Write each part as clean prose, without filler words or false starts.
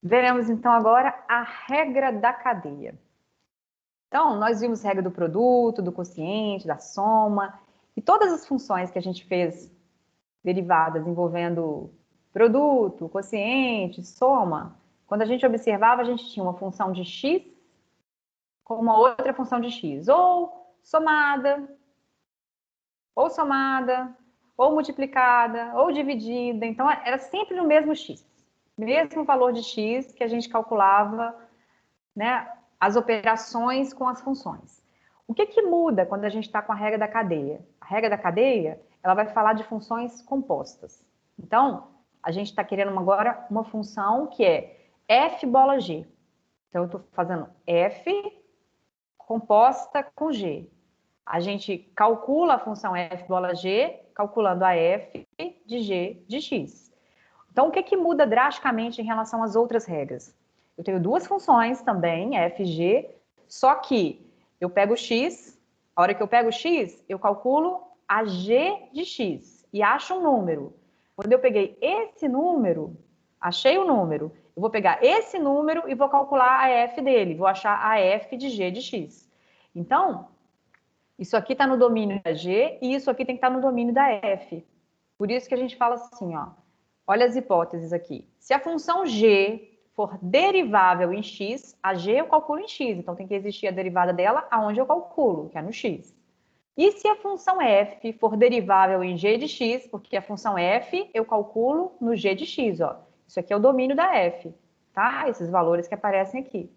Veremos então agora a regra da cadeia. Então, nós vimos a regra do produto, do quociente, da soma, e todas as funções que a gente fez derivadas envolvendo produto, quociente, soma. Quando a gente observava, a gente tinha uma função de x com uma outra função de x, ou somada, ou multiplicada, ou dividida. Então, era sempre no mesmo x. Mesmo valor de x que a gente calculava, né, as operações com as funções. O que muda quando a gente está com a regra da cadeia? A regra da cadeia, ela vai falar de funções compostas. Então, a gente está querendo agora uma função que é f bola g. Então, eu estou fazendo f composta com g. A gente calcula a função f bola g, calculando a f de g de x. Então, o que muda drasticamente em relação às outras regras? Eu tenho duas funções também, f e g, só que eu pego x, a hora que eu pego x, eu calculo a g de x e acho um número. Quando eu peguei esse número, achei o número, eu vou pegar esse número e vou calcular a f dele, vou achar a f de g de x. Então, isso aqui está no domínio da g e isso aqui tem que estar no domínio da f. Por isso que a gente fala assim, ó, olha as hipóteses aqui. Se a função g for derivável em x, a g eu calculo em x, então tem que existir a derivada dela aonde eu calculo, que é no x. E se a função f for derivável em g de x, porque a função f eu calculo no g de x, ó. Isso aqui é o domínio da f, tá? Esses valores que aparecem aqui.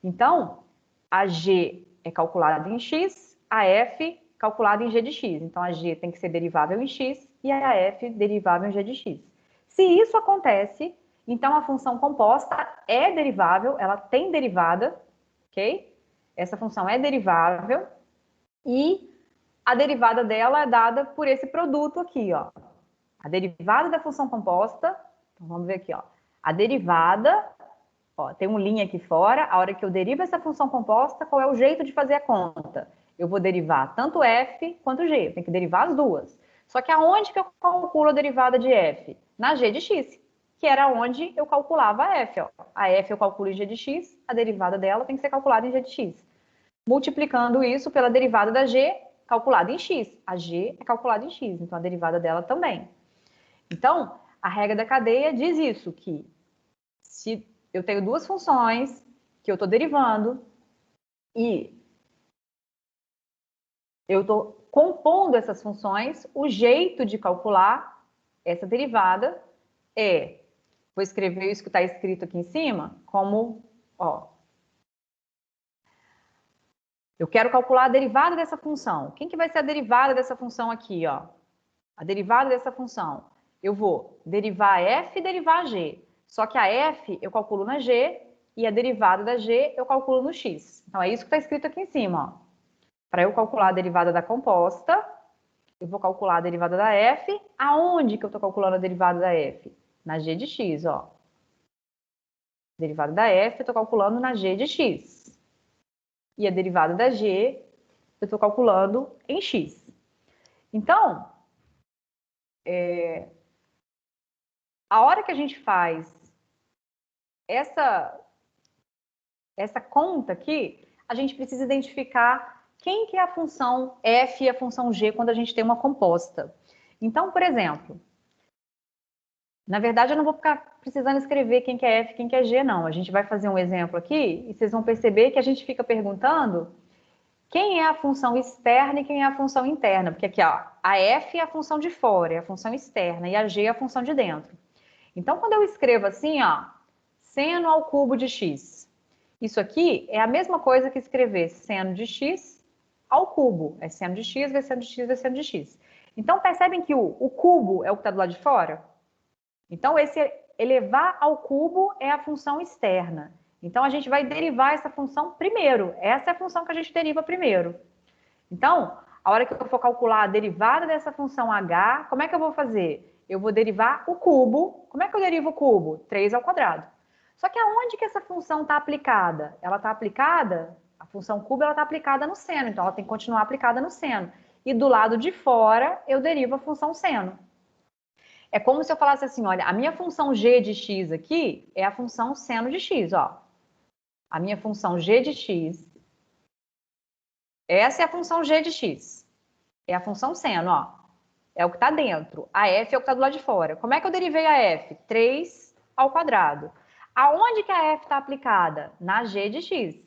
Então, a g é calculada em x, a f calculada em g de x. Então, a g tem que ser derivável em x e a f derivável em g de x. Se isso acontece, então a função composta é derivável, ela tem derivada, ok? Essa função é derivável e a derivada dela é dada por esse produto aqui, ó. A derivada da função composta, então vamos ver aqui, ó. A derivada, ó, tem um linha aqui fora, a hora que eu derivo essa função composta, qual é o jeito de fazer a conta? Eu vou derivar tanto f quanto g, eu tenho que derivar as duas. Só que aonde que eu calculo a derivada de f? Na g de x, que era onde eu calculava a f, ó. A f eu calculo em g de x, a derivada dela tem que ser calculada em g de x. Multiplicando isso pela derivada da g, calculada em x. A g é calculada em x, então a derivada dela também. Então, a regra da cadeia diz isso, que se eu tenho duas funções que eu estou derivando e eu estou compondo essas funções, o jeito de calcular essa derivada é, vou escrever isso que está escrito aqui em cima, como, ó, eu quero calcular a derivada dessa função. Quem que vai ser a derivada dessa função aqui, ó? A derivada dessa função. Eu vou derivar a f e derivar a g. Só que a f eu calculo na g e a derivada da g eu calculo no x. Então, é isso que está escrito aqui em cima. Para eu calcular a derivada da composta, eu vou calcular a derivada da f. Aonde que eu estou calculando a derivada da f? Na g de x, ó. Derivada da f eu estou calculando na g de x. E a derivada da g eu estou calculando em x. Então, a hora que a gente faz essa conta aqui, a gente precisa identificar quem que é a função f e a função g quando a gente tem uma composta. Então, por exemplo, na verdade eu não vou ficar precisando escrever quem que é f e quem que é g, não. A gente vai fazer um exemplo aqui e vocês vão perceber que a gente fica perguntando quem é a função externa e quem é a função interna. Porque aqui, ó, a f é a função de fora, é a função externa, e a g é a função de dentro. Então, quando eu escrevo assim, ó, seno ao cubo de x, isso aqui é a mesma coisa que escrever seno de x ao cubo. É seno de x, vezes seno de x, vezes seno de x. Então, percebem que o cubo é o que está do lado de fora? Então, esse elevar ao cubo é a função externa. Então, a gente vai derivar essa função primeiro. Essa é a função que a gente deriva primeiro. Então, a hora que eu for calcular a derivada dessa função h, como é que eu vou fazer? Eu vou derivar o cubo. Como é que eu derivo o cubo? 3 ao quadrado. Só que aonde que essa função está aplicada? Ela está aplicada, a função cubo, ela está aplicada no seno, então ela tem que continuar aplicada no seno. E do lado de fora, eu derivo a função seno. É como se eu falasse assim, olha, a minha função g de x aqui é a função seno de x, ó. A minha função g de x, essa é a função g de x. É a função seno, ó. É o que está dentro. A f é o que está do lado de fora. Como é que eu derivei a f? 3 ao quadrado. Aonde que a f está aplicada? Na g de x.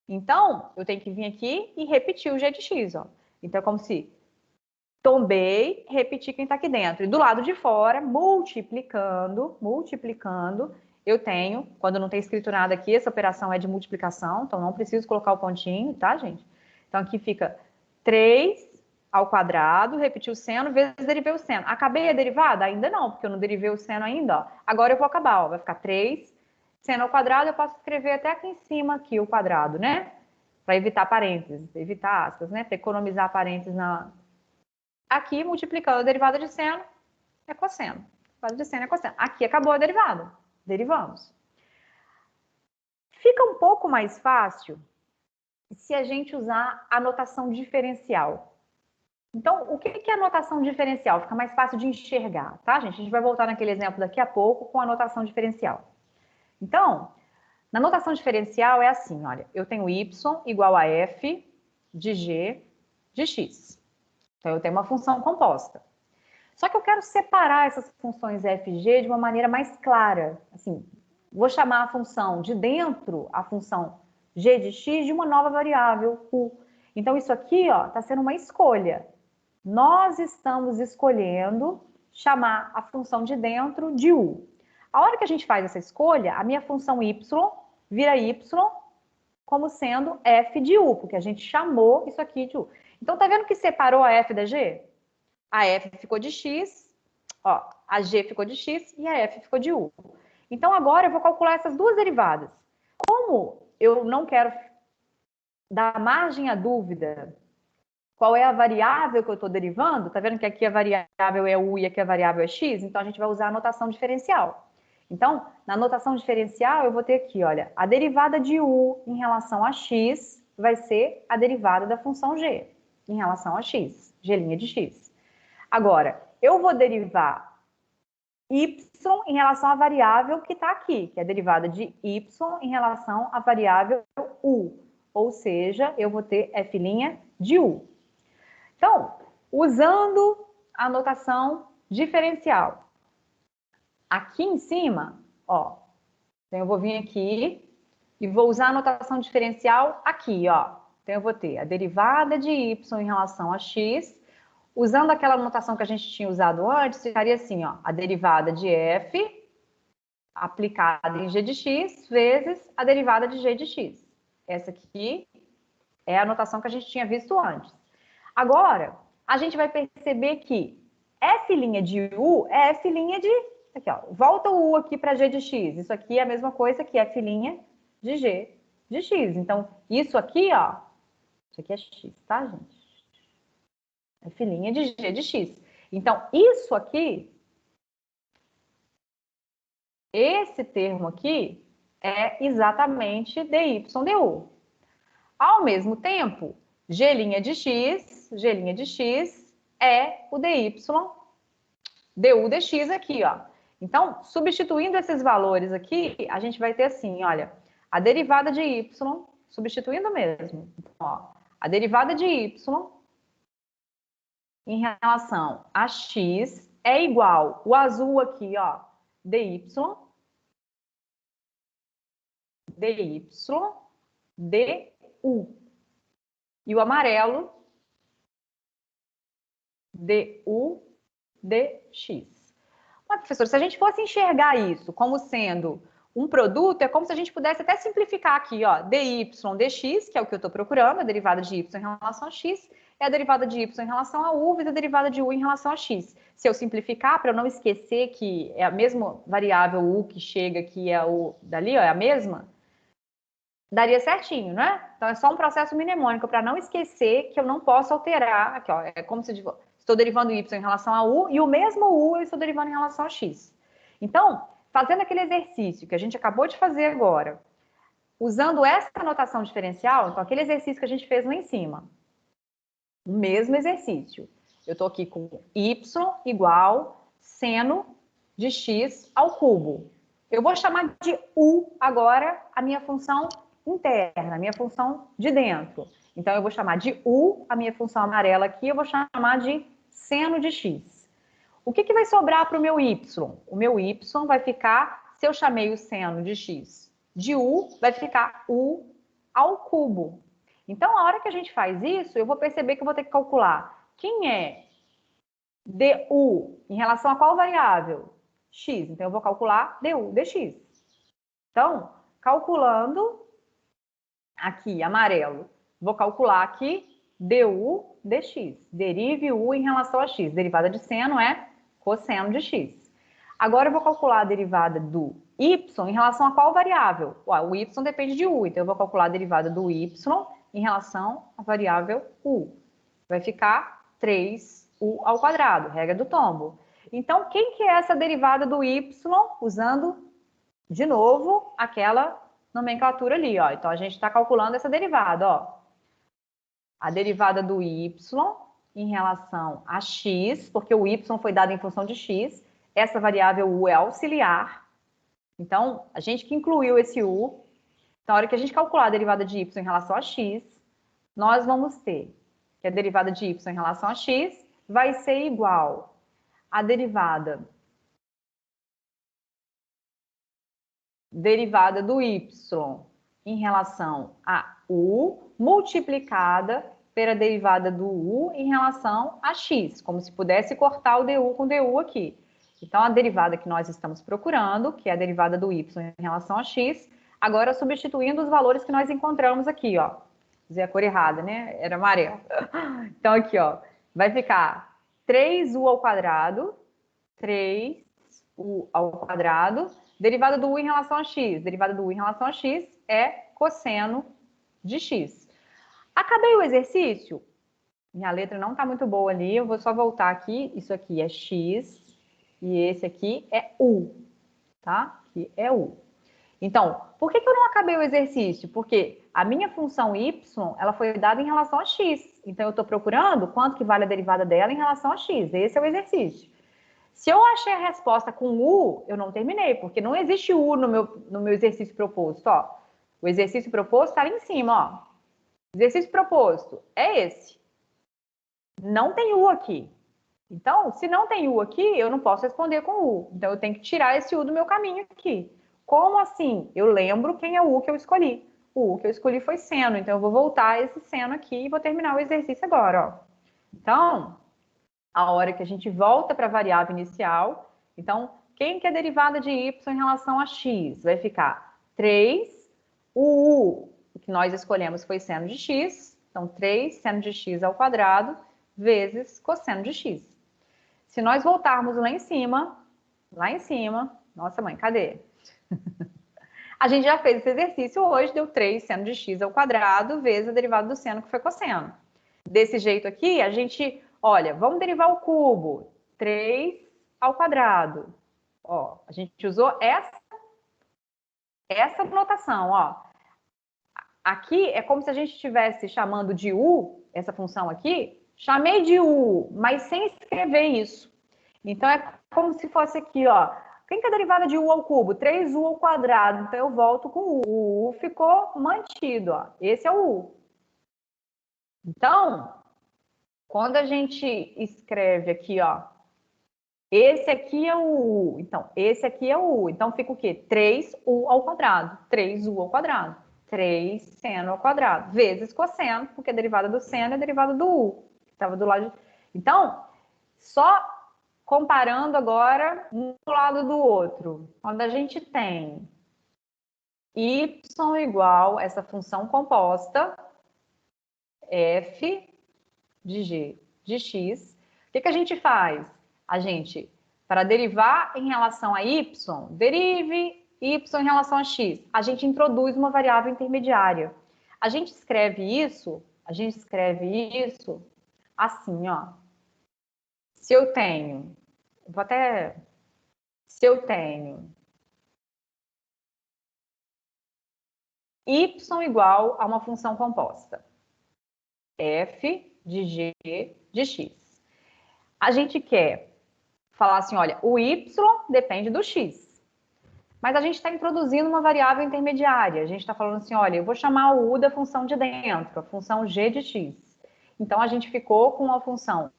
Então, eu tenho que vir aqui e repetir o g de x, ó. Então, é como se tombei, repeti quem está aqui dentro. E do lado de fora, multiplicando, eu tenho, quando não tem escrito nada aqui, essa operação é de multiplicação, então não preciso colocar o pontinho, tá, gente? Então, aqui fica 3 ao quadrado, repeti o seno, vezes derivei o seno. Acabei a derivada? Ainda não, porque eu não derivei o seno ainda, ó. Agora eu vou acabar, ó. Vai ficar 3 seno ao quadrado, eu posso escrever até aqui em cima aqui o quadrado, né? Para evitar parênteses, evitar aspas, né? Para economizar parênteses na... Aqui, multiplicando a derivada de seno, é cosseno. A derivada de seno é cosseno. Aqui acabou a derivada. Derivamos. Fica um pouco mais fácil se a gente usar a notação diferencial. Então, o que é a notação diferencial? Fica mais fácil de enxergar, tá, gente? A gente vai voltar naquele exemplo daqui a pouco com a notação diferencial. Então, na notação diferencial é assim, olha, eu tenho y igual a f de g de x. Então, eu tenho uma função composta. Só que eu quero separar essas funções f e g de uma maneira mais clara. Assim, vou chamar a função de dentro, a função g de x, de uma nova variável, u. Então, isso aqui está sendo uma escolha. Nós estamos escolhendo chamar a função de dentro de u. A hora que a gente faz essa escolha, a minha função y vira y como sendo f de u, porque a gente chamou isso aqui de u. Então, tá vendo que separou a f da g? A f ficou de x, ó, a g ficou de x e a f ficou de u. Então, agora eu vou calcular essas duas derivadas. Como eu não quero dar margem à dúvida qual é a variável que eu estou derivando, tá vendo que aqui a variável é u e aqui a variável é x? Então, a gente vai usar a notação diferencial. Então, na notação diferencial, eu vou ter aqui, olha, a derivada de u em relação a x vai ser a derivada da função g em relação a x, g' de x. Agora, eu vou derivar y em relação à variável que está aqui, que é a derivada de y em relação à variável u. Ou seja, eu vou ter f' de u. Então, usando a notação diferencial, aqui em cima, ó, então eu vou vir aqui e vou usar a notação diferencial aqui, ó. Então, eu vou ter a derivada de y em relação a x. Usando aquela notação que a gente tinha usado antes, ficaria assim, ó, a derivada de f aplicada em g de x vezes a derivada de g de x. Essa aqui é a notação que a gente tinha visto antes. Agora, a gente vai perceber que f' de u é f' de... Aqui, ó, volta o u aqui para g de x. Isso aqui é a mesma coisa que f' de g de x. Então, isso aqui, ó, isso aqui é x, tá, gente? F' de g de x. Então, isso aqui, esse termo aqui, é exatamente dy du. Ao mesmo tempo, g' de x é o dy du dx aqui, ó. Então, substituindo esses valores aqui, a gente vai ter assim, olha, a derivada de y, substituindo mesmo, então, ó, a derivada de y em relação a x é igual, o azul aqui, ó, dy, du. E o amarelo, du, dx. Mas, professor, se a gente fosse enxergar isso como sendo um produto, é como se a gente pudesse até simplificar aqui, ó, dy, dx, que é o que eu estou procurando, a derivada de y em relação a x, é a derivada de y em relação a u, vezes a derivada de u em relação a x. Se eu simplificar, para eu não esquecer que é a mesma variável u que chega, que é o dali, ó, é a mesma, daria certinho, né? Então, é só um processo mnemônico para não esquecer que eu não posso alterar. Aqui, ó, é como se estou derivando y em relação a u e o mesmo u eu estou derivando em relação a x. Então, fazendo aquele exercício que a gente acabou de fazer agora, usando essa notação diferencial, então aquele exercício que a gente fez lá em cima, o mesmo exercício. Eu estou aqui com y igual seno de x ao cubo. Eu vou chamar de u agora a minha função interna, a minha função de dentro. Então, eu vou chamar de u, a minha função amarela aqui, eu vou chamar de seno de x. O que vai sobrar para o meu y? O meu y vai ficar, se eu chamei o seno de x de u, vai ficar u ao cubo. Então, a hora que a gente faz isso, eu vou perceber que eu vou ter que calcular quem é du em relação a qual variável? X. Então, eu vou calcular du dx. Então, calculando aqui, amarelo, vou calcular aqui du dx. Derive u em relação a x. Derivada de seno é cosseno de x. Agora, eu vou calcular a derivada do y em relação a qual variável? O y depende de u, então eu vou calcular a derivada do y em relação à variável u. Vai ficar 3u ao quadrado, regra do tombo. Então, quem que é essa derivada do y? Usando, de novo, aquela nomenclatura ali, ó. Então, a gente está calculando essa derivada, ó. A derivada do y em relação a x, porque o y foi dado em função de x, essa variável u é auxiliar. Então, a gente que incluiu esse u, na hora que a gente calcular a derivada de y em relação a x, nós vamos ter que a derivada de y em relação a x vai ser igual à derivada do y em relação a u multiplicada pela derivada do u em relação a x, como se pudesse cortar o du com du aqui. Então, a derivada que nós estamos procurando, que é a derivada do y em relação a x, agora substituindo os valores que nós encontramos aqui, ó. Usei a cor errada, né? Era amarelo. Então, aqui, ó, vai ficar 3u ao quadrado, 3u ao quadrado, derivada do u em relação a x. Derivada do u em relação a x é cosseno de x. Acabei o exercício? Minha letra não está muito boa ali, eu vou só voltar aqui. Isso aqui é x e esse aqui é u, tá? Aqui é u. Então, por que eu não acabei o exercício? Porque a minha função y, ela foi dada em relação a x. Então, eu estou procurando quanto que vale a derivada dela em relação a x. Esse é o exercício. Se eu achei a resposta com u, eu não terminei, porque não existe u no meu exercício proposto, ó. O exercício proposto está ali em cima, ó. Exercício proposto é esse. Não tem u aqui. Então, se não tem u aqui, eu não posso responder com u. Então, eu tenho que tirar esse u do meu caminho aqui. Como assim? Eu lembro quem é o u que eu escolhi. O u que eu escolhi foi seno, então eu vou voltar esse seno aqui e vou terminar o exercício agora, ó. Então, a hora que a gente volta para a variável inicial, então, quem que é a derivada de y em relação a x? Vai ficar 3, o u que nós escolhemos foi seno de x, então 3 seno de x ao quadrado vezes cosseno de x. Se nós voltarmos lá em cima, nossa mãe, cadê? A gente já fez esse exercício hoje, deu 3 seno de x ao quadrado vezes a derivada do seno, que foi cosseno. Desse jeito aqui, a gente, olha, vamos derivar o cubo, 3 ao quadrado. Ó, a gente usou essa notação, ó. Aqui é como se a gente estivesse chamando de u, essa função aqui, chamei de u, mas sem escrever isso. Então, é como se fosse aqui, ó. Quem que é a derivada de u ao cubo? 3u ao quadrado. Então, eu volto com u. O u ficou mantido, ó. Esse é o u. Então, quando a gente escreve aqui, ó, esse aqui é o u. Então, esse aqui é o u. Então, fica o quê? 3u ao quadrado. 3u ao quadrado. 3 seno ao quadrado. Vezes cosseno, porque a derivada do seno é a derivada do u. Que estava do lado de... Então, só comparando agora um do lado do outro. Quando a gente tem y igual essa função composta, f de g de x, o que a gente faz? A gente, para derivar em relação a y, derive y em relação a x. A gente introduz uma variável intermediária. A gente escreve isso assim, ó. Se eu tenho y igual a uma função composta, f de g de x. A gente quer falar assim, olha, o y depende do x. Mas a gente está introduzindo uma variável intermediária. A gente está falando assim, olha, eu vou chamar o u da função de dentro, a função g de x. Então, a gente ficou com a função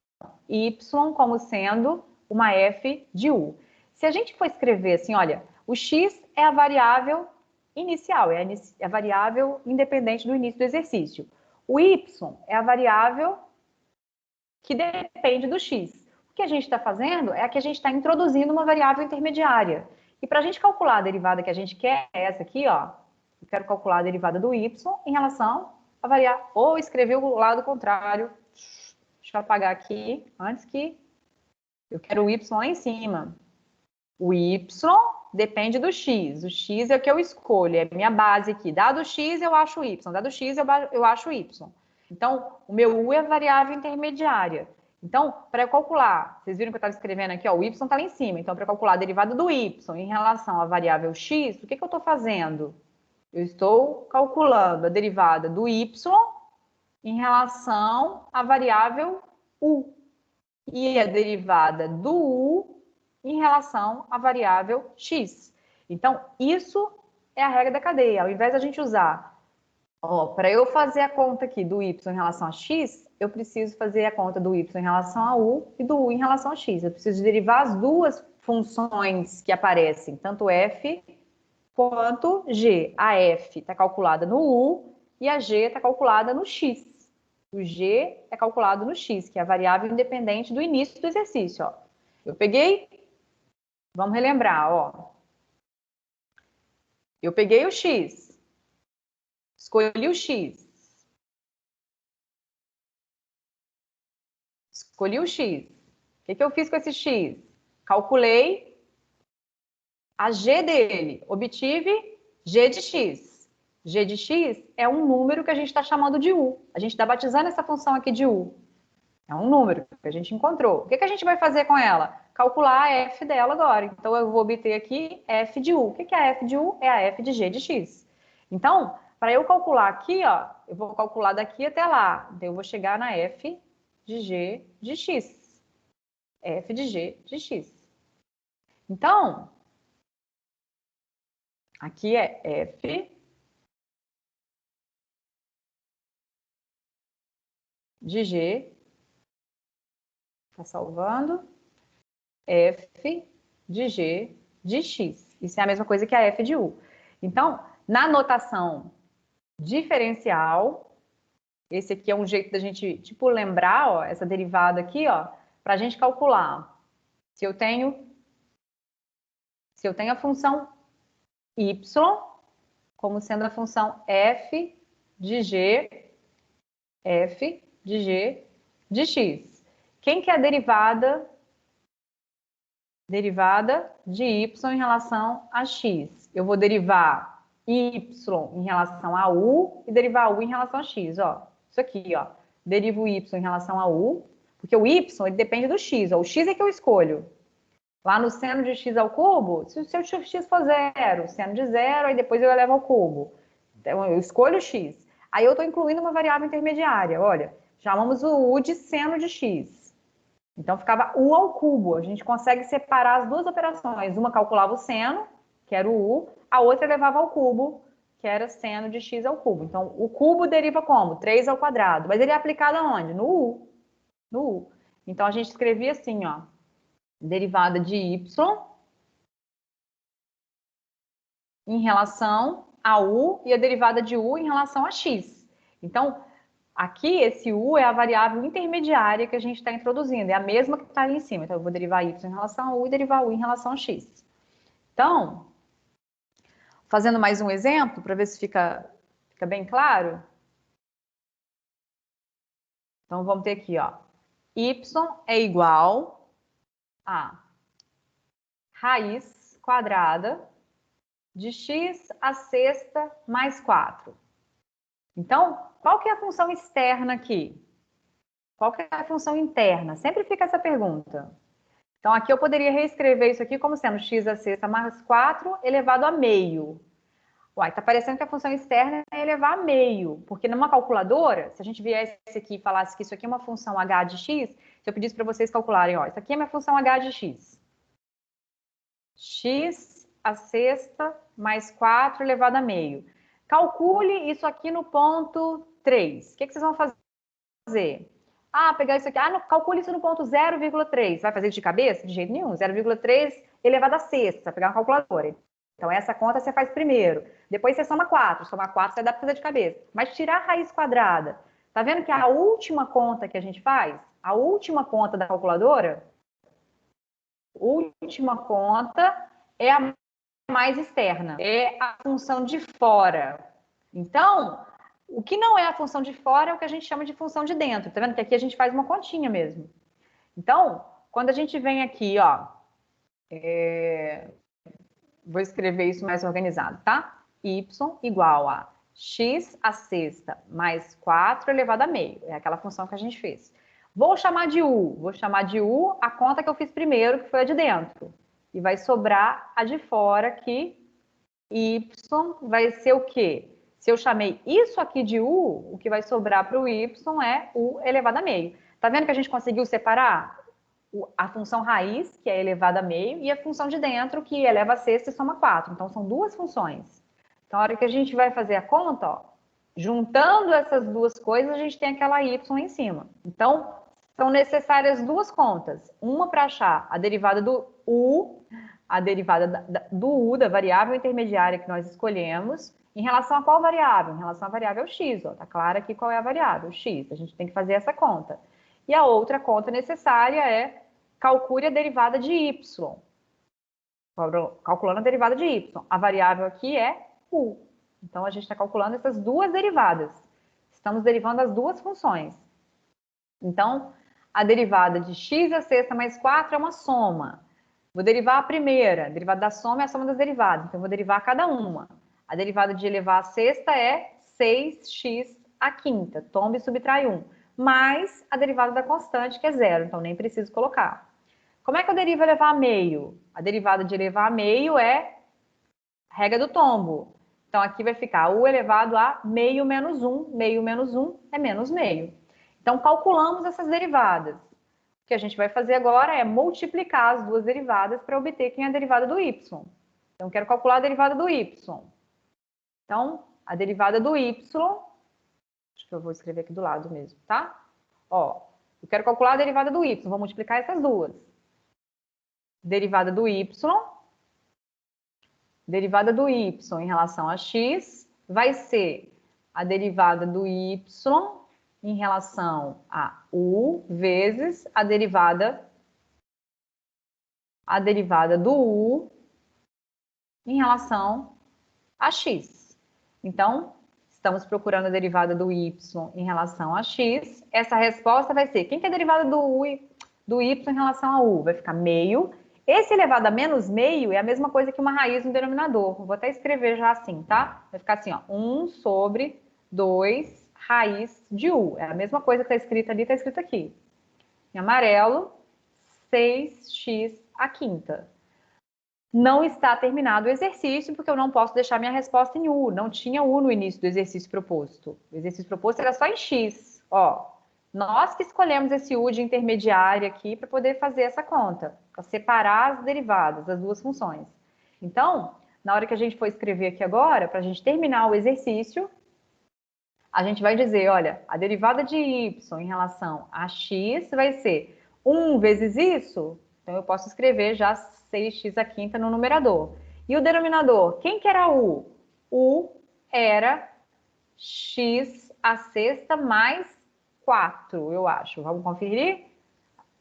y como sendo uma f de u. Se a gente for escrever assim, olha, o x é a variável inicial, é a variável independente do início do exercício. O y é a variável que depende do x. O que a gente está fazendo é que a gente está introduzindo uma variável intermediária. E para a gente calcular a derivada que a gente quer, é essa aqui, ó. Eu quero calcular a derivada do y em relação a variável. Ou escrever o lado contrário. Deixa eu apagar aqui, antes que... Eu quero o y lá em cima. O y depende do x. O x é o que eu escolho, é a minha base aqui. Dado x, eu acho o y. Dado x, eu acho o y. Então, o meu u é a variável intermediária. Então, para eu calcular, vocês viram que eu estava escrevendo aqui, ó, o y está lá em cima. Então, para calcular a derivada do y em relação à variável x, o que eu estou fazendo? Eu estou calculando a derivada do y em relação à variável u. E a derivada do u em relação à variável x. Então, isso é a regra da cadeia. Ao invés da gente usar, para eu fazer a conta aqui do y em relação a x, eu preciso fazer a conta do y em relação a u e do u em relação a x. Eu preciso derivar as duas funções que aparecem, tanto f quanto g. A f está calculada no u e a g está calculada no x. O g é calculado no x, que é a variável independente do início do exercício. Ó. Eu peguei, vamos relembrar, ó. Eu peguei o x, escolhi o x. Escolhi o x. O que eu fiz com esse x? Calculei a g dele. Obtive g de x. G de x é um número que a gente está chamando de u. A gente está batizando essa função aqui de u. É um número que a gente encontrou. O que a gente vai fazer com ela? Calcular a f dela agora. Então, eu vou obter aqui f de u. O que é a f de u? É a f de g de x. Então, para eu calcular aqui, ó, eu vou calcular daqui até lá. Então, eu vou chegar na f de g de x. F de g de x. Então, aqui é f de g, está salvando, f de g de x. Isso é a mesma coisa que a f de u. Então, na notação diferencial, esse aqui é um jeito da gente, tipo, lembrar, ó, essa derivada aqui, ó, para a gente calcular. Se eu tenho a função y como sendo a função f de g de x. Quem que é a derivada de y em relação a x? Eu vou derivar y em relação a u e derivar u em relação a x, ó. Isso aqui, ó. Derivo y em relação a u, porque o y ele depende do x, ó. O x é que eu escolho. Lá no seno de x ao cubo, se o seu x for zero, seno de zero, aí depois eu elevo ao cubo. Então, eu escolho o x. Aí eu estou incluindo uma variável intermediária. Olha, chamamos o u de seno de x. Então, ficava u ao cubo. A gente consegue separar as duas operações. Uma calculava o seno, que era o u, a outra levava ao cubo, que era seno de x ao cubo. Então, o cubo deriva como? 3 ao quadrado. Mas ele é aplicado aonde? No u. No u. Então, a gente escrevia assim, ó. Derivada de y em relação a u e a derivada de u em relação a x. Então, aqui esse u é a variável intermediária que a gente está introduzindo, é a mesma que está ali em cima. Então, eu vou derivar y em relação a u e derivar u em relação a x. Então, fazendo mais um exemplo, para ver se fica bem claro. Então, vamos ter aqui, ó. Y é igual a raiz quadrada de x à sexta mais 4. Então, qual que é a função externa aqui? Qual que é a função interna? Sempre fica essa pergunta. Então, aqui eu poderia reescrever isso aqui como sendo x à sexta mais 4 elevado a meio. Uai, tá parecendo que a função externa é elevar a meio, porque numa calculadora, se a gente viesse aqui e falasse que isso aqui é uma função h de x, se eu pedisse para vocês calcularem, ó, isso aqui é minha função h de x. X a sexta mais 4 elevado a meio. Calcule isso aqui no ponto 3. O que vocês vão fazer? Ah, pegar isso aqui. Ah, calcule isso no ponto 0,3. Vai fazer de cabeça? De jeito nenhum. 0,3 elevado a sexta. Vai pegar uma calculadora. Então, essa conta você faz primeiro. Depois você soma 4. Soma 4 você dá para fazer de cabeça. Mas tirar a raiz quadrada. Tá vendo que a última conta que a gente faz, a última conta da calculadora, última conta é a mais externa. É a função de fora. Então, o que não é a função de fora é o que a gente chama de função de dentro. Tá vendo que aqui a gente faz uma continha mesmo. Então, quando a gente vem aqui, ó, vou escrever isso mais organizado, tá? Y igual a x a sexta mais 4 elevado a meio. É aquela função que a gente fez. Vou chamar de u. Vou chamar de u a conta que eu fiz primeiro, que foi a de dentro. E vai sobrar a de fora, que y vai ser o quê? Se eu chamei isso aqui de u, o que vai sobrar para o y é u elevado a meio. Tá vendo que a gente conseguiu separar a função raiz, que é elevada a meio, e a função de dentro, que eleva a sexta e soma 4. Então, são duas funções. Então, a hora que a gente vai fazer a conta, ó, juntando essas duas coisas, a gente tem aquela y em cima. Então, são necessárias duas contas. Uma para achar a derivada do u, a derivada do u, da variável intermediária que nós escolhemos, em relação a qual variável? Em relação à variável x. Ó, tá claro aqui qual é a variável x. A gente tem que fazer essa conta. E a outra conta necessária é calcule a derivada de y. Calculando a derivada de y. A variável aqui é u. Então, a gente está calculando essas duas derivadas. Estamos derivando as duas funções. Então, a derivada de x a sexta mais 4 é uma soma. Vou derivar a primeira. A derivada da soma é a soma das derivadas. Então, eu vou derivar cada uma. A derivada de elevar a sexta é 6x a quinta. Toma e subtrai 1. Mais a derivada da constante, que é zero. Então, nem preciso colocar. Como é que eu derivo elevar a meio? A derivada de elevar a meio é regra do tombo. Então, aqui vai ficar u elevado a meio menos 1. Meio menos 1 é menos meio. Então, calculamos essas derivadas. O que a gente vai fazer agora é multiplicar as duas derivadas para obter quem é a derivada do y. Então, eu quero calcular a derivada do y. Então, a derivada do y, acho que eu vou escrever aqui do lado mesmo, tá? Ó, eu quero calcular a derivada do y, vou multiplicar essas duas. Derivada do y em relação a x vai ser a derivada do y em relação a u vezes a derivada do u em relação a x. Então, estamos procurando a derivada do y em relação a x. Essa resposta vai ser, quem que é a derivada do y em relação a u? Vai ficar meio. Esse elevado a menos meio é a mesma coisa que uma raiz no denominador. Vou até escrever já assim, tá? Vai ficar assim, ó, 1 sobre 2 raiz de u. É a mesma coisa que está escrita ali, está escrito aqui. Em amarelo, 6x a quinta. Não está terminado o exercício, porque eu não posso deixar minha resposta em u. Não tinha u no início do exercício proposto. O exercício proposto era só em x. Ó, nós que escolhemos esse u de intermediária aqui para poder fazer essa conta, para separar as derivadas das duas funções. Então, na hora que a gente for escrever aqui agora, para a gente terminar o exercício, a gente vai dizer, olha, a derivada de y em relação a x vai ser 1 vezes isso, então eu posso escrever já 6x a quinta no numerador. E o denominador, quem que era u? U era x a sexta mais 4, eu acho. Vamos conferir?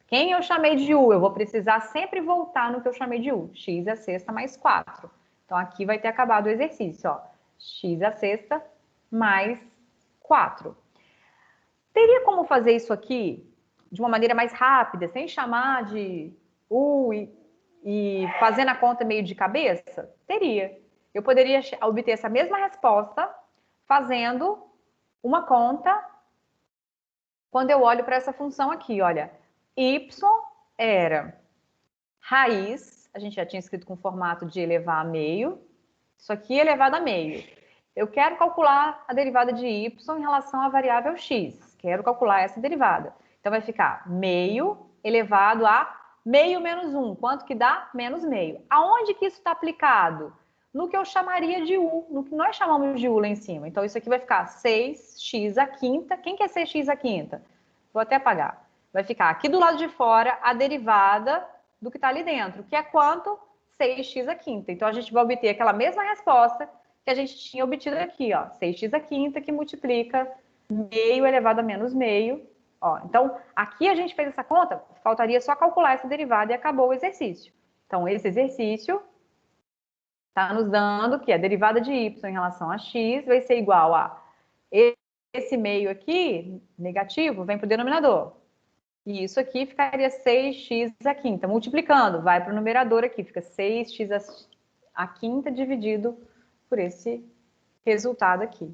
Quem eu chamei de u? Eu vou precisar sempre voltar no que eu chamei de u. X a sexta mais 4. Então, aqui vai ter acabado o exercício, ó. X a sexta mais 4. Teria como fazer isso aqui de uma maneira mais rápida, sem chamar de u e fazendo a conta meio de cabeça? Teria. Eu poderia obter essa mesma resposta fazendo uma conta quando eu olho para essa função aqui, olha. Y era raiz, a gente já tinha escrito com formato de elevar a meio, Isso aqui elevado a meio. Eu quero calcular a derivada de y em relação à variável x. Quero calcular essa derivada. Então, vai ficar meio elevado a meio menos 1. Quanto que dá? Menos meio. Aonde que isso está aplicado? No que eu chamaria de u, no que nós chamamos de u lá em cima. Então, isso aqui vai ficar 6x à quinta. Quem que é 6x à quinta? Vou até apagar. Vai ficar aqui do lado de fora a derivada do que está ali dentro, que é quanto? 6x à quinta. Então, a gente vai obter aquela mesma resposta que a gente tinha obtido aqui, ó, 6x à quinta, que multiplica meio elevado a menos meio. Ó, então, aqui a gente fez essa conta, faltaria só calcular essa derivada e acabou o exercício. Então, esse exercício está nos dando que a derivada de y em relação a x vai ser igual a esse meio aqui, negativo, vem para o denominador. E isso aqui ficaria 6x à quinta. Multiplicando, vai para o numerador aqui, fica 6x à quinta dividido por esse resultado aqui.